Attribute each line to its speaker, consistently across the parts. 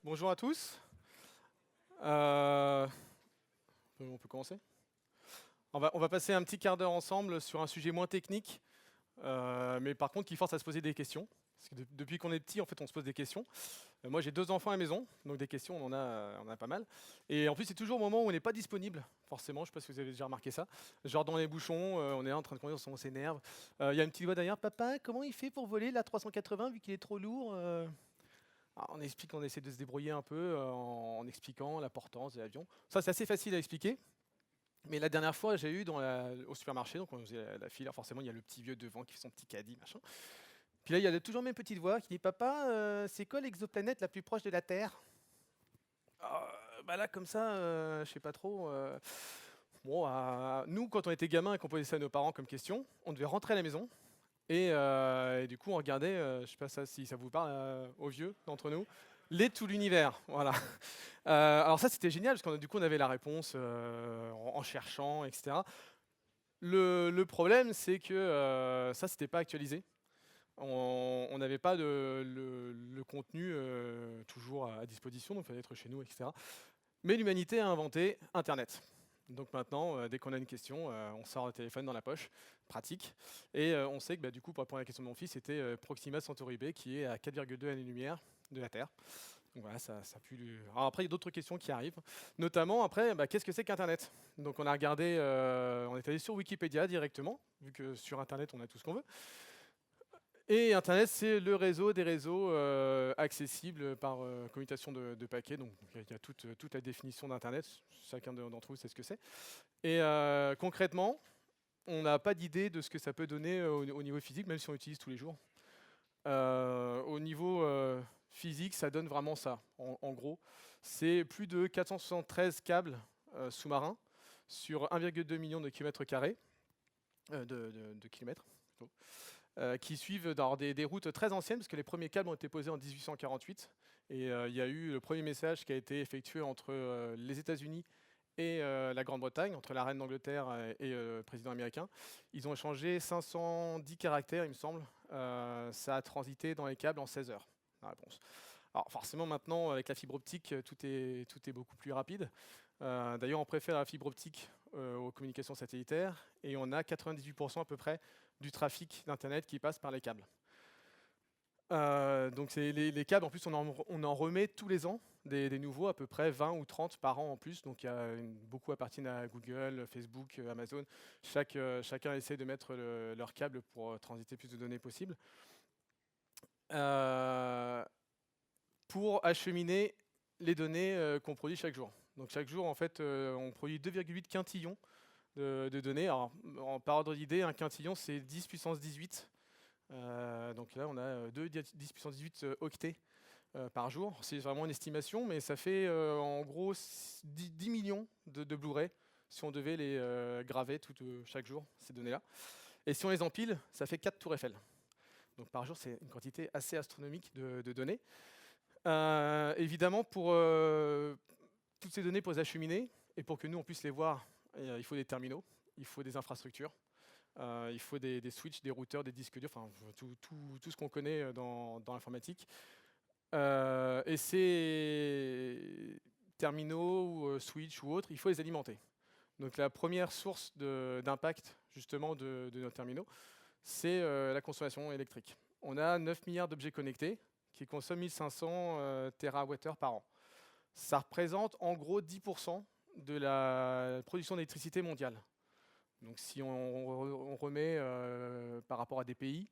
Speaker 1: Bonjour à tous. Euh, on peut commencer. On va passer un petit quart d'heure ensemble sur un sujet moins technique, mais par contre qui force à se poser des questions. Parce que depuis qu'on est petit, en fait, on se pose des questions. Moi, j'ai 2 enfants à la maison, donc des questions, on en a pas mal. Et en plus, c'est toujours au moment où on n'est pas disponible, forcément. Je ne sais pas si vous avez déjà remarqué ça. Genre dans les bouchons, on est là en train de conduire, on s'énerve. Il y a une petite voix derrière. Papa, comment il fait pour voler la 380 vu qu'il est trop lourd Alors, on explique, on essaie de se débrouiller un peu en expliquant l'importance de l'avion. Ça, c'est assez facile à expliquer. Mais la dernière fois, j'ai eu au supermarché, donc on faisait la file, alors forcément, il y a le petit vieux devant qui fait son petit caddie, machin. Puis là, il y a toujours mes petites voix qui dit Papa, c'est quoi l'exoplanète la plus proche de la Terre Bah là, comme ça, je sais pas trop. Bon, nous, quand on était gamin et qu'on posait ça à nos parents comme question, on devait rentrer à la maison. Et du coup, on regardait, je sais pas si ça vous parle, aux vieux d'entre nous, les tout l'univers. Voilà. Alors ça, c'était génial, parce qu'on du coup, on avait la réponse en cherchant, etc. Le problème, c'est que ça, c'était pas actualisé. On n'avait pas le contenu toujours à disposition, donc il fallait être chez nous, etc. Mais l'humanité a inventé Internet. Donc maintenant, dès qu'on a une question, on sort le téléphone dans la poche, pratique. Et on sait que du coup, pour répondre à la question de mon fils, c'était Proxima Centauri B qui est à 4,2 années-lumière de la Terre. Donc voilà, ça pue Alors après, il y a d'autres questions qui arrivent. Notamment, après, qu'est-ce que c'est qu'Internet? Donc on a regardé, on est allé sur Wikipédia directement, vu que sur Internet, on a tout ce qu'on veut. Et Internet, c'est le réseau des réseaux accessibles par commutation de paquets. Donc il y a toute la définition d'Internet. Chacun d'entre vous sait ce que c'est. Et concrètement, on n'a pas d'idée de ce que ça peut donner au niveau physique, même si on l'utilise tous les jours. Au niveau physique, ça donne vraiment ça. En gros, c'est plus de 473 câbles sous-marins sur 1,2 million de kilomètres carrés, de kilomètres plutôt, qui suivent des routes très anciennes, parce que les premiers câbles ont été posés en 1848. Et il y a eu le premier message qui a été effectué entre les États-Unis et la Grande-Bretagne, entre la reine d'Angleterre et le président américain. Ils ont échangé 510 caractères, il me semble. Ça a transité dans les câbles en 16 heures, la réponse. Alors forcément, maintenant, avec la fibre optique, tout est beaucoup plus rapide. D'ailleurs, on préfère la fibre optique aux communications satellitaires, et on a 98% à peu près du trafic d'Internet qui passe par les câbles. Donc les câbles, en plus, on en remet tous les ans des nouveaux, à peu près 20 ou 30 par an en plus. Donc beaucoup appartiennent à Google, Facebook, Amazon. Chacun essaie de mettre leur câble pour transiter plus de données possible. Pour acheminer les données qu'on produit chaque jour. Donc chaque jour, en fait, on produit 2,8 quintillons de données. Alors, par ordre d'idée, un quintillon, c'est 10 puissance 18. Donc là, on a 10 puissance 18 octets par jour. C'est vraiment une estimation, mais ça fait en gros 10 millions de Blu-ray si on devait les graver chaque jour, ces données-là. Et si on les empile, ça fait 4 tours Eiffel. Donc par jour, c'est une quantité assez astronomique de données. Évidemment, pour toutes ces données, pour les acheminer, et pour que nous, on puisse les voir, il faut des terminaux, il faut des infrastructures. Il faut des switches, des routeurs, des disques durs, enfin tout ce qu'on connaît dans l'informatique. Et ces terminaux ou switch ou autres, il faut les alimenter. Donc la première source d'impact justement de nos terminaux, c'est la consommation électrique. On a 9 milliards d'objets connectés qui consomment 1500 TWh par an. Ça représente en gros 10% de la production d'électricité mondiale. Donc si on remet par rapport à des pays,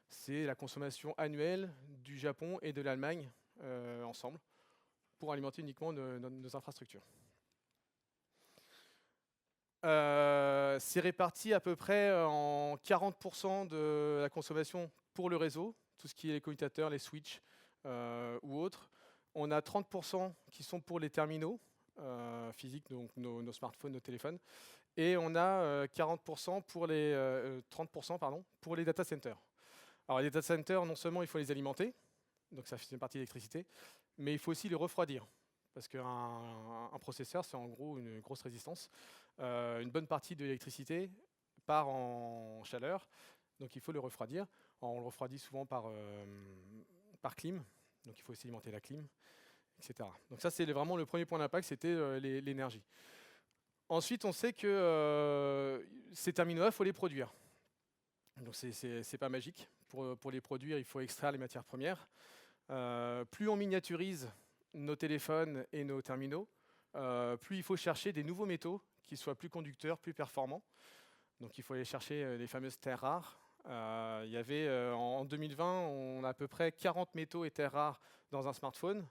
Speaker 1: c'est la consommation annuelle du Japon et de l'Allemagne ensemble pour alimenter uniquement nos infrastructures. C'est réparti à peu près en 40% de la consommation pour le réseau, tout ce qui est les commutateurs, les switches ou autres. On a 30% qui sont pour les terminaux physiques, donc nos smartphones, nos téléphones. Et on a 30% pour les data centers. Alors les data centers, non seulement il faut les alimenter, donc ça fait une partie d'électricité, mais il faut aussi les refroidir. Parce qu'un processeur, c'est en gros une grosse résistance. Une bonne partie de l'électricité part en chaleur, donc il faut le refroidir. Alors, on le refroidit souvent par clim, donc il faut aussi alimenter la clim. etc. Donc ça, c'est vraiment le premier point d'impact, c'était l'énergie. Ensuite, on sait que ces terminaux-là, il faut les produire. Donc c'est pas magique. Pour les produire, il faut extraire les matières premières. Plus on miniaturise nos téléphones et nos terminaux, plus il faut chercher des nouveaux métaux qui soient plus conducteurs, plus performants. Donc il faut aller chercher les fameuses terres rares. Il y avait en 2020, on a à peu près 40 métaux et terres rares dans un smartphone.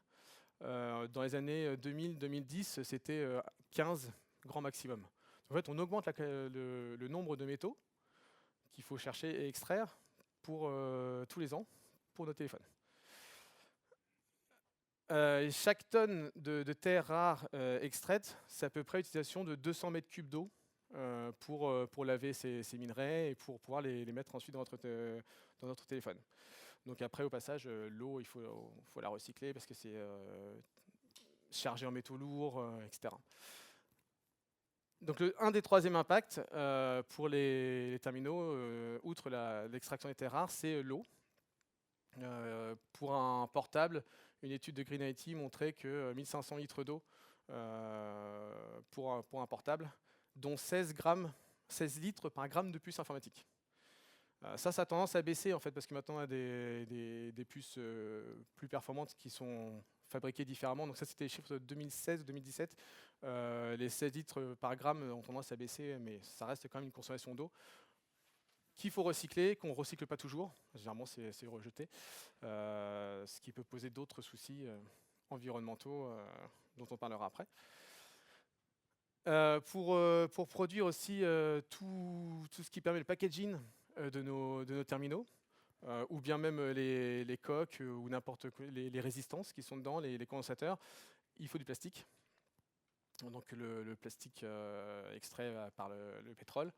Speaker 1: Dans les années 2000-2010, c'était 15 grand maximum. En fait, on augmente le nombre de métaux qu'il faut chercher et extraire pour tous les ans pour nos téléphones. Chaque tonne de terres rares extraites, c'est à peu près l'utilisation de 200 mètres cubes d'eau pour laver ces minerais et pour pouvoir les mettre ensuite dans notre téléphone. Donc après, au passage, l'eau, il faut la recycler parce que c'est chargé en métaux lourds, etc. Donc un des troisièmes impacts pour les terminaux, outre l'extraction des terres rares, c'est l'eau. Pour un portable, une étude de Green IT montrait que 1500 litres d'eau pour un portable, dont 16 litres par gramme de puce informatique. Ça a tendance à baisser en fait, parce que maintenant on a des puces plus performantes qui sont fabriquées différemment. Donc ça, c'était les chiffres de 2016-2017. Les 16 litres par gramme ont tendance à baisser, mais ça reste quand même une consommation d'eau qu'il faut recycler, qu'on ne recycle pas toujours. Généralement, c'est rejeté, ce qui peut poser d'autres soucis environnementaux dont on parlera après. Pour produire aussi tout ce qui permet le packaging de nos terminaux, ou bien même les coques ou n'importe quoi, les résistances qui sont dedans, les condensateurs, il faut du plastique. Donc le plastique extrait par le pétrole.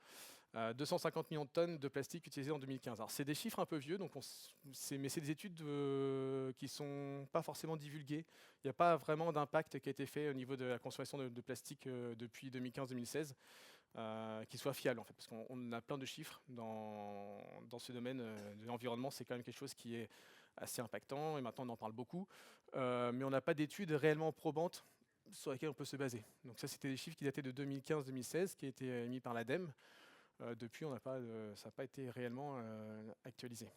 Speaker 1: 250 millions de tonnes de plastique utilisé en 2015. Alors c'est des chiffres un peu vieux, mais c'est des études qui ne sont pas forcément divulguées. Il n'y a pas vraiment d'impact qui a été fait au niveau de la consommation de plastique depuis 2015-2016 qui soit fiable en fait, parce qu'on a plein de chiffres dans ce domaine de l'environnement. C'est quand même quelque chose qui est assez impactant et maintenant on en parle beaucoup, mais on n'a pas d'études réellement probantes sur lesquelles on peut se baser. Donc ça, c'était des chiffres qui dataient de 2015-2016, qui étaient émis par l'ADEME. Depuis, ça n'a pas été réellement actualisé.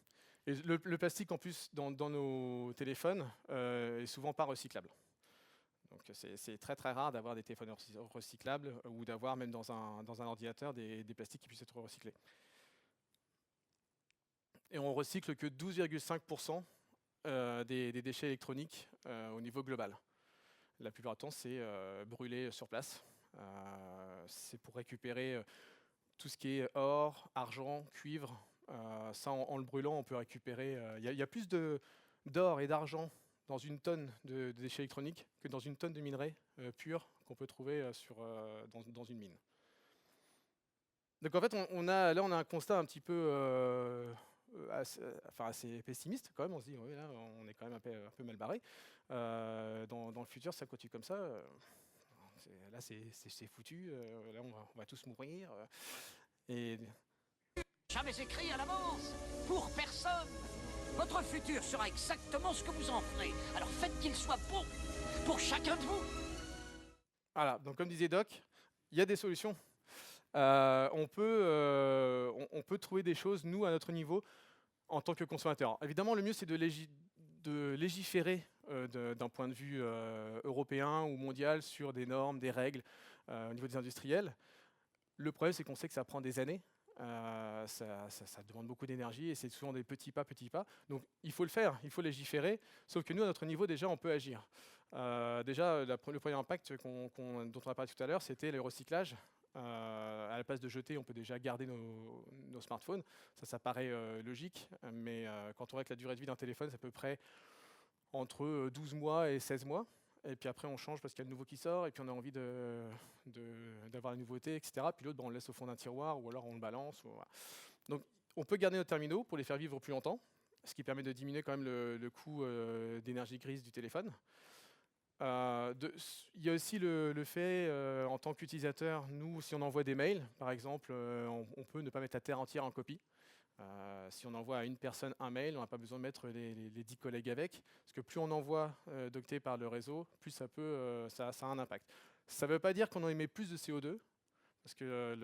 Speaker 1: Et le plastique, en plus, dans nos téléphones, est souvent pas recyclable. Donc c'est très très rare d'avoir des téléphones recyclables ou d'avoir même dans un ordinateur des plastiques qui puissent être recyclés. Et on recycle que 12,5% des déchets électroniques au niveau global. La plupart du temps, c'est brûlé sur place. C'est pour récupérer tout ce qui est or, argent, cuivre. Ça, en le brûlant, on peut récupérer... Il y a plus d'or et d'argent dans une tonne de déchets électroniques que dans une tonne de minerais purs qu'on peut trouver dans une mine. Donc en fait, là, on a un constat un petit peu assez pessimiste quand même. On se dit, oui, là, on est quand même un peu mal barré. Dans le futur, ça continue comme ça. Là, c'est foutu. Là, on va tous mourir.
Speaker 2: Jamais écrit à l'avance, pour personne. Votre futur sera exactement ce que vous en ferez. Alors faites qu'il soit beau pour chacun de vous.
Speaker 1: Voilà, donc comme disait Doc, il y a des solutions. On peut trouver des choses, nous, à notre niveau, en tant que consommateur. Évidemment, le mieux, c'est de légiférer d'un point de vue européen ou mondial sur des normes, des règles au niveau des industriels. Le problème, c'est qu'on sait que ça prend des années. Ça demande beaucoup d'énergie et c'est souvent des petits pas. Donc il faut le faire, il faut légiférer, sauf que nous, à notre niveau, déjà, on peut agir. Déjà, le premier impact dont on a parlé tout à l'heure, c'était le recyclage. À la place de jeter, on peut déjà garder nos smartphones. Ça paraît logique, mais quand on voit que la durée de vie d'un téléphone, c'est à peu près entre 12 mois et 16 mois. Et puis après, on change parce qu'il y a le nouveau qui sort, et puis on a envie d'avoir la nouveauté, etc. Puis l'autre, on le laisse au fond d'un tiroir, ou alors on le balance. Voilà. Donc, on peut garder nos terminaux pour les faire vivre plus longtemps, ce qui permet de diminuer quand même le coût d'énergie grise du téléphone. Il y a aussi le fait, en tant qu'utilisateur, nous, si on envoie des mails, par exemple, on peut ne pas mettre la terre entière en copie. Si on envoie à une personne un mail, on n'a pas besoin de mettre les 10 collègues avec, parce que plus on envoie d'octets par le réseau, plus ça a un impact. Ça ne veut pas dire qu'on en émet plus de CO2, parce que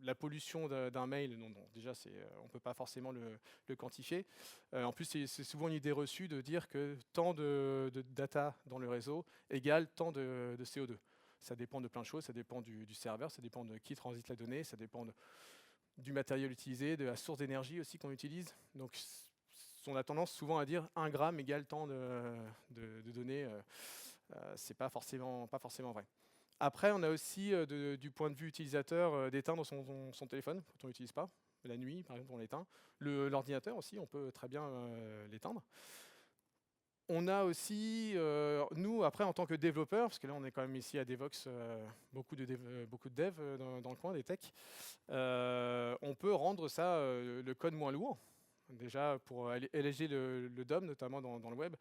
Speaker 1: la pollution d'un mail, non, déjà, on ne peut pas forcément le quantifier. En plus, c'est souvent une idée reçue de dire que tant de data dans le réseau égale tant de CO2. Ça dépend de plein de choses, ça dépend du serveur, ça dépend de qui transite la donnée, ça dépend du matériel utilisé, de la source d'énergie aussi qu'on utilise. Donc, on a tendance souvent à dire 1 gramme égale tant de données. C'est pas forcément vrai. Après, on a aussi, du point de vue utilisateur, d'éteindre son téléphone quand on l'utilise pas. La nuit, par exemple, on l'éteint. L'ordinateur aussi, on peut très bien l'éteindre. On a aussi, nous, après, en tant que développeurs, parce que là, on est quand même ici à Devoxx, beaucoup de devs dans le coin, des techs, on peut rendre ça, le code moins lourd. Déjà, pour alléger le DOM, notamment dans le web,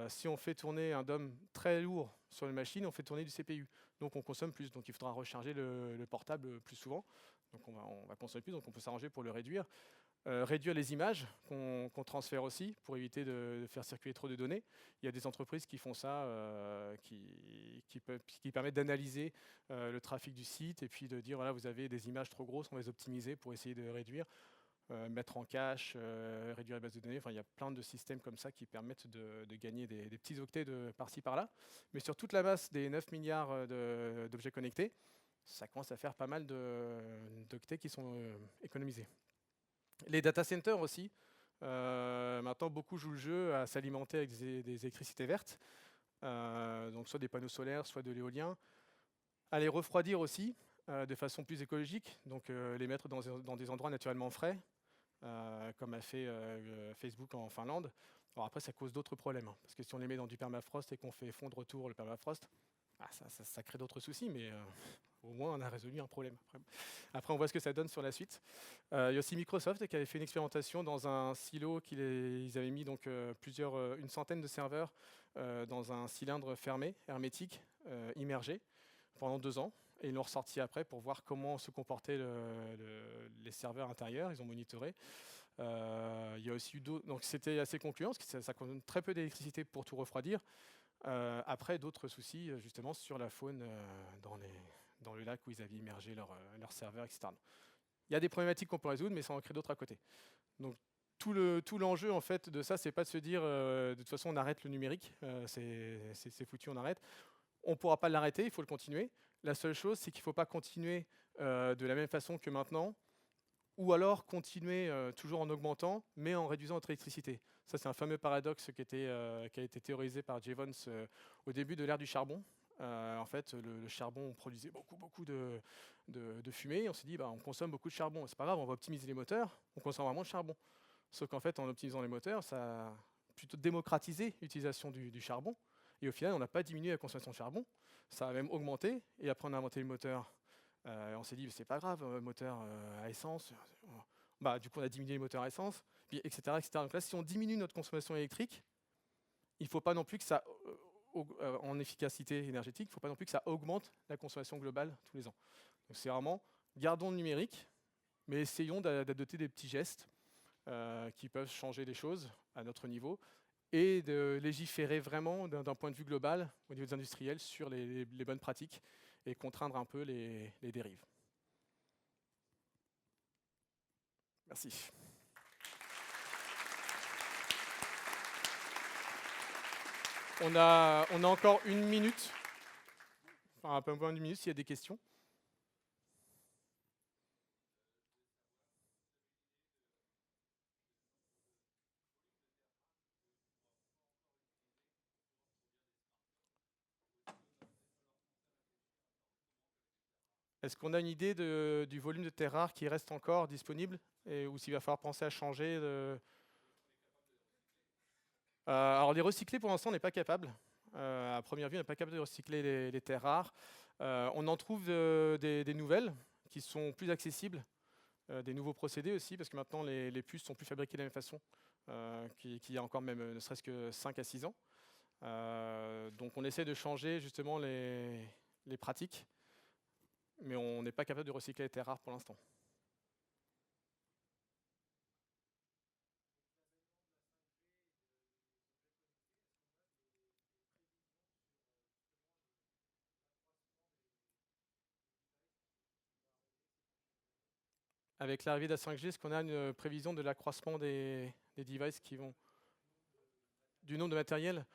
Speaker 1: si on fait tourner un DOM très lourd sur une machine, on fait tourner du CPU. Donc on consomme plus, donc il faudra recharger le portable plus souvent. Donc on va consommer plus, donc on peut s'arranger pour le réduire. Réduire les images qu'on transfère aussi pour éviter de faire circuler trop de données. Il y a des entreprises qui font ça, qui permettent d'analyser le trafic du site et puis de dire voilà, vous avez des images trop grosses, on va les optimiser pour essayer de réduire, mettre en cache, réduire les bases de données. Enfin, il y a plein de systèmes comme ça qui permettent de gagner des petits octets par-ci par-là. Mais sur toute la masse des 9 milliards d'objets connectés, ça commence à faire pas mal d'octets qui sont économisés. Les data centers aussi. Maintenant, beaucoup jouent le jeu à s'alimenter avec des électricités vertes, donc soit des panneaux solaires, soit de l'éolien. À les refroidir aussi, de façon plus écologique, donc les mettre dans des endroits naturellement frais, comme a fait Facebook en Finlande. Alors après, ça cause d'autres problèmes, hein, parce que si on les met dans du permafrost et qu'on fait fondre autour le permafrost, ça crée d'autres soucis, mais au moins on a résolu un problème. Après, on voit ce que ça donne sur la suite. Il y a aussi Microsoft qui avait fait une expérimentation dans un silo ils avaient mis donc une centaine de serveurs dans un cylindre fermé, hermétique, immergé, pendant 2 ans. Et ils l'ont ressorti après pour voir comment se comportaient les serveurs intérieurs. Ils ont monitoré. Il y a aussi eu d'autres. Donc c'était assez concluant, parce que ça consomme très peu d'électricité pour tout refroidir. Après, d'autres soucis, justement, sur la faune dans le lac où ils avaient immergé leur serveur externe. Il y a des problématiques qu'on peut résoudre, mais ça en crée d'autres à côté. Donc, tout l'enjeu, en fait, de ça, c'est pas de se dire, de toute façon, on arrête le numérique, c'est foutu, on arrête. On ne pourra pas l'arrêter, il faut le continuer. La seule chose, c'est qu'il ne faut pas continuer de la même façon que maintenant, ou alors continuer toujours en augmentant, mais en réduisant notre électricité. Ça, c'est un fameux paradoxe qui a été théorisé par Jay Vance au début de l'ère du charbon. En fait, le charbon produisait beaucoup de fumée. On s'est dit, on consomme beaucoup de charbon. C'est pas grave, on va optimiser les moteurs, on consomme vraiment de charbon. Sauf qu'en fait, en optimisant les moteurs, ça a plutôt démocratisé l'utilisation du charbon. Et au final, on n'a pas diminué la consommation de charbon, ça a même augmenté. Et après, on a inventé le moteur. On s'est dit, c'est pas grave, moteur à essence. Du coup, on a diminué les moteurs à essence, puis, etc., etc. Donc là, si on diminue notre consommation électrique, il ne faut pas non plus que ça, en efficacité énergétique, il ne faut pas non plus que ça augmente la consommation globale tous les ans. Donc c'est vraiment, gardons le numérique, mais essayons d'adopter des petits gestes qui peuvent changer les choses à notre niveau, et de légiférer vraiment d'un point de vue global, au niveau des industriels, sur les bonnes pratiques, et contraindre un peu les dérives. Merci. On a encore 1 minute, enfin un peu moins d'1 minute s'il y a des questions. Est-ce qu'on a une idée du volume de terres rares qui reste encore disponible, ou s'il va falloir penser à changer Alors les recycler, pour l'instant, on n'est pas capable. À première vue, on n'est pas capable de recycler les terres rares. On en trouve des nouvelles qui sont plus accessibles, des nouveaux procédés aussi, parce que maintenant les puces sont plus fabriquées de la même façon qu'il y a encore même ne serait-ce que 5 à 6 ans. Donc on essaie de changer justement les pratiques, mais on n'est pas capable de recycler les terres rares pour l'instant. avec l'arrivée de la 5G, est-ce qu'on a une prévision de l'accroissement des devices qui vont... Du nombre de matériel?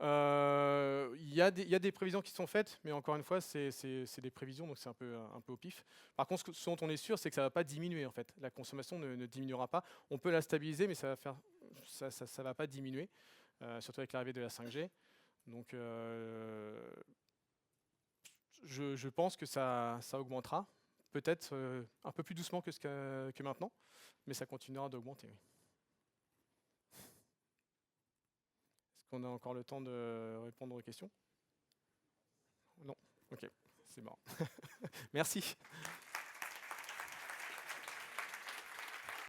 Speaker 1: Il y a des prévisions qui sont faites, mais encore une fois, c'est des prévisions, donc c'est un peu au pif. Par contre, ce dont on est sûr, c'est que ça ne va pas diminuer, en fait. La consommation ne diminuera pas. On peut la stabiliser, mais ça va pas diminuer, surtout avec l'arrivée de la 5G. Donc, je pense que ça augmentera. Peut-être un peu plus doucement que maintenant, mais ça continuera d'augmenter, oui. Est-ce qu'on a encore le temps de répondre aux questions? Non? Ok, c'est bon. Merci.